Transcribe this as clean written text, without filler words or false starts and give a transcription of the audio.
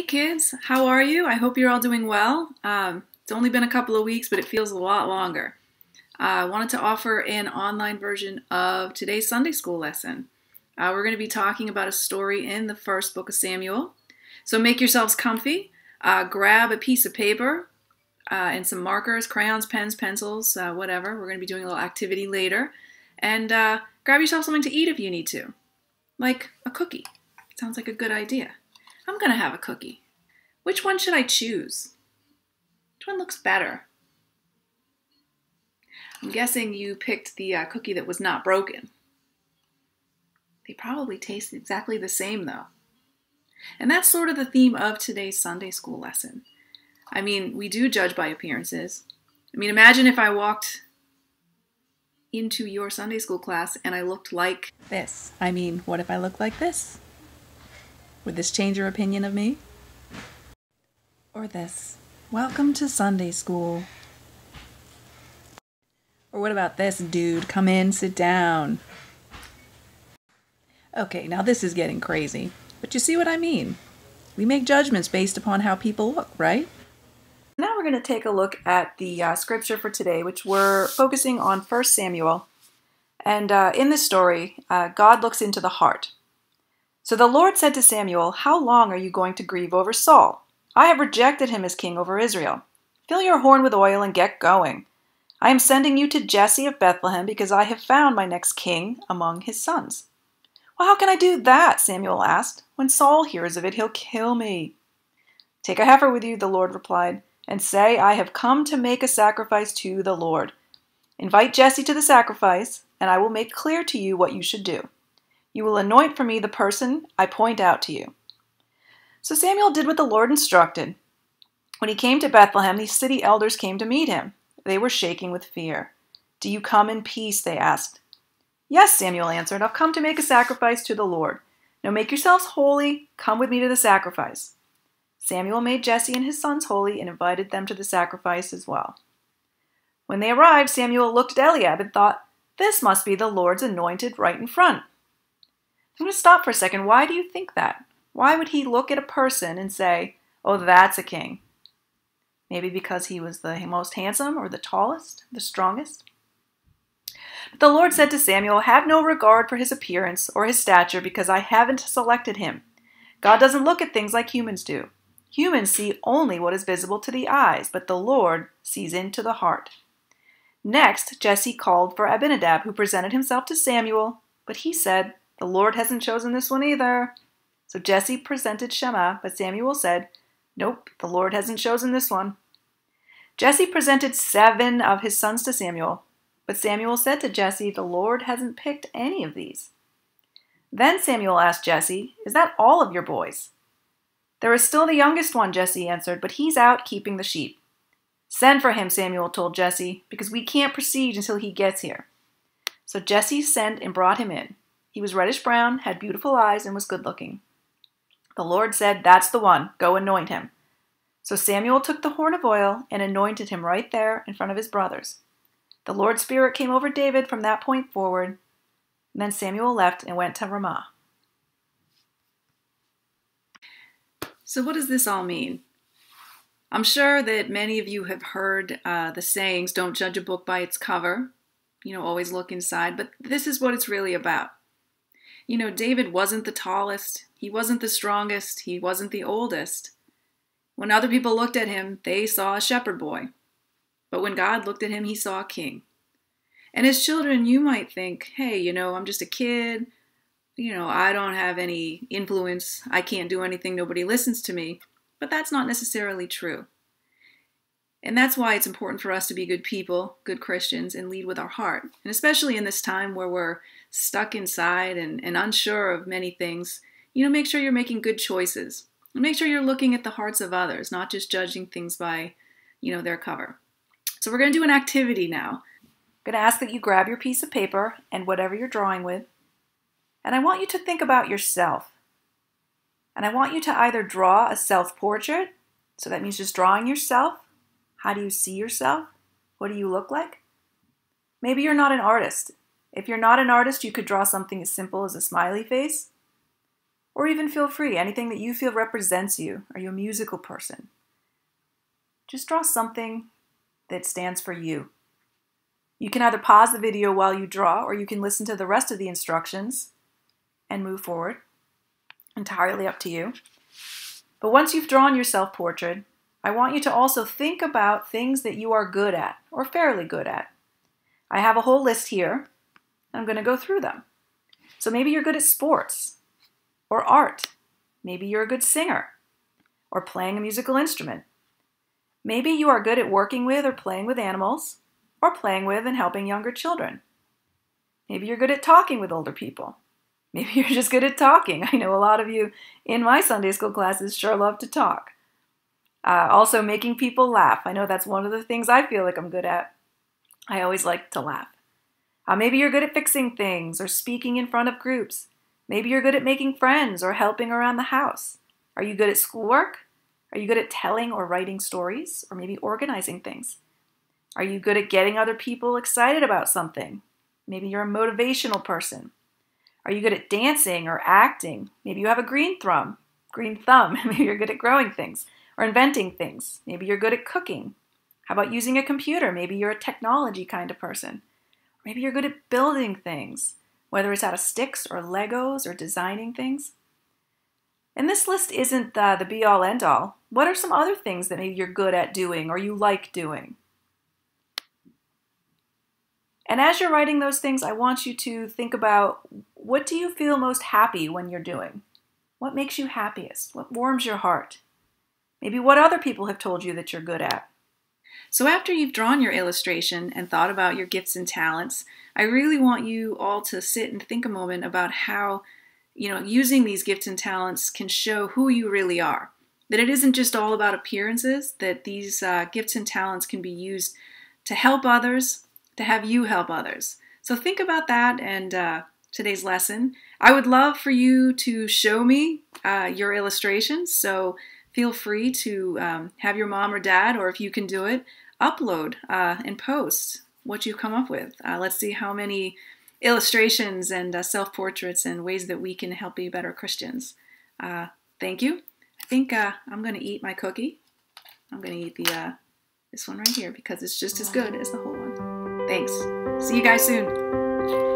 kids, how are you? I hope you're all doing well. It's only been a couple of weeks, but it feels a lot longer. I wanted to offer an online version of today's Sunday school lesson. We're going to be talking about a story in the first book of Samuel. So make yourselves comfy, grab a piece of paper and some markers, crayons, pens, pencils, whatever. We're going to be doing a little activity later. And grab yourself something to eat if you need to, like a cookie. Sounds like a good idea. I'm going to have a cookie. Which one should I choose? Which one looks better? I'm guessing you picked the cookie that was not broken. They probably taste exactly the same though. And that's sort of the theme of today's Sunday school lesson. I mean, we do judge by appearances. I mean, imagine if I walked into your Sunday school class and I looked like this. I mean, what if I looked like this? Would this change your opinion of me? Or this? Welcome to Sunday school. Or what about this dude? Come in, sit down. Okay, now this is getting crazy. But you see what I mean? We make judgments based upon how people look, right? Now we're going to take a look at the scripture for today, which we're focusing on 1 Samuel. And in this story, God looks into the heart. So the Lord said to Samuel, "How long are you going to grieve over Saul? I have rejected him as king over Israel. Fill your horn with oil and get going. I am sending you to Jesse of Bethlehem because I have found my next king among his sons." "Well, how can I do that?" Samuel asked. "When Saul hears of it, he'll kill me." "Take a heifer with you," the Lord replied, "and say, 'I have come to make a sacrifice to the Lord.' Invite Jesse to the sacrifice, and I will make clear to you what you should do. You will anoint for me the person I point out to you." So Samuel did what the Lord instructed. When he came to Bethlehem, the city elders came to meet him. They were shaking with fear. "Do you come in peace?" they asked. "Yes," Samuel answered. "I've come to make a sacrifice to the Lord. Now make yourselves holy. Come with me to the sacrifice." Samuel made Jesse and his sons holy and invited them to the sacrifice as well. When they arrived, Samuel looked at Eliab and thought, "This must be the Lord's anointed right in front." I'm going to stop for a second. Why do you think that? Why would he look at a person and say, "Oh, that's a king"? Maybe because he was the most handsome or the tallest, the strongest? But the Lord said to Samuel, "Have no regard for his appearance or his stature because I haven't selected him." God doesn't look at things like humans do. Humans see only what is visible to the eyes, but the Lord sees into the heart. Next, Jesse called for Abinadab, who presented himself to Samuel, but he said, "The Lord hasn't chosen this one either." So Jesse presented Shammah, but Samuel said, "Nope, the Lord hasn't chosen this one." Jesse presented 7 of his sons to Samuel, but Samuel said to Jesse, "The Lord hasn't picked any of these." Then Samuel asked Jesse, "Is that all of your boys?" "There is still the youngest one," Jesse answered, "but he's out keeping the sheep." "Send for him," Samuel told Jesse, "because we can't proceed until he gets here." So Jesse sent and brought him in. He was reddish-brown, had beautiful eyes, and was good-looking. The Lord said, "That's the one. Go anoint him." So Samuel took the horn of oil and anointed him right there in front of his brothers. The Lord's Spirit came over David from that point forward. And then Samuel left and went to Ramah. So what does this all mean? I'm sure that many of you have heard the sayings, "Don't judge a book by its cover." Always look inside. But this is what it's really about. David wasn't the tallest. He wasn't the strongest. He wasn't the oldest. When other people looked at him, they saw a shepherd boy. But when God looked at him, he saw a king. And as children, you might think, "Hey, I'm just a kid. I don't have any influence. I can't do anything. Nobody listens to me." But that's not necessarily true. And that's why it's important for us to be good people, good Christians, and lead with our heart. And especially in this time where we're stuck inside and unsure of many things, make sure you're making good choices. And make sure you're looking at the hearts of others, not just judging things by, their cover. So we're going to do an activity now. I'm going to ask that you grab your piece of paper and whatever you're drawing with. And I want you to think about yourself. And I want you to either draw a self-portrait, so that means just drawing yourself. How do you see yourself? What do you look like? Maybe you're not an artist. If you're not an artist, you could draw something as simple as a smiley face. Or even feel free, anything that you feel represents you. Are you a musical person? Just draw something that stands for you. You can either pause the video while you draw, or you can listen to the rest of the instructions and move forward. Entirely up to you. But once you've drawn your self-portrait, I want you to also think about things that you are good at, or fairly good at. I have a whole list here. I'm going to go through them. So maybe you're good at sports, or art. Maybe you're a good singer, or playing a musical instrument. Maybe you are good at working with or playing with animals, or playing with and helping younger children. Maybe you're good at talking with older people. Maybe you're just good at talking. I know a lot of you in my Sunday school classes sure love to talk. Also, making people laugh. I know that's one of the things I feel like I'm good at. I always like to laugh. Maybe you're good at fixing things or speaking in front of groups. Maybe you're good at making friends or helping around the house. Are you good at schoolwork? Are you good at telling or writing stories, or maybe organizing things? Are you good at getting other people excited about something? Maybe you're a motivational person. Are you good at dancing or acting? Maybe you have a green thumb. Maybe you're good at growing things or inventing things. Maybe you're good at cooking. How about using a computer? Maybe you're a technology kind of person. Maybe you're good at building things, whether it's out of sticks or Legos or designing things. And this list isn't the be-all, end-all. What are some other things that maybe you're good at doing or you like doing? And as you're writing those things, I want you to think about, what do you feel most happy when you're doing? What makes you happiest? What warms your heart? Maybe what other people have told you that you're good at. So after you've drawn your illustration and thought about your gifts and talents, I really want you all to sit and think a moment about how, using these gifts and talents can show who you really are. That it isn't just all about appearances, that these gifts and talents can be used to help others, to have you help others. So think about that and today's lesson. I would love for you to show me your illustrations, so feel free to have your mom or dad, or if you can do it, upload and post what you've come up with. Let's see how many illustrations and self-portraits and ways that we can help be better Christians. Thank you. I think I'm going to eat my cookie. I'm going to eat this one right here because it's just as good as the whole one. Thanks. See you guys soon.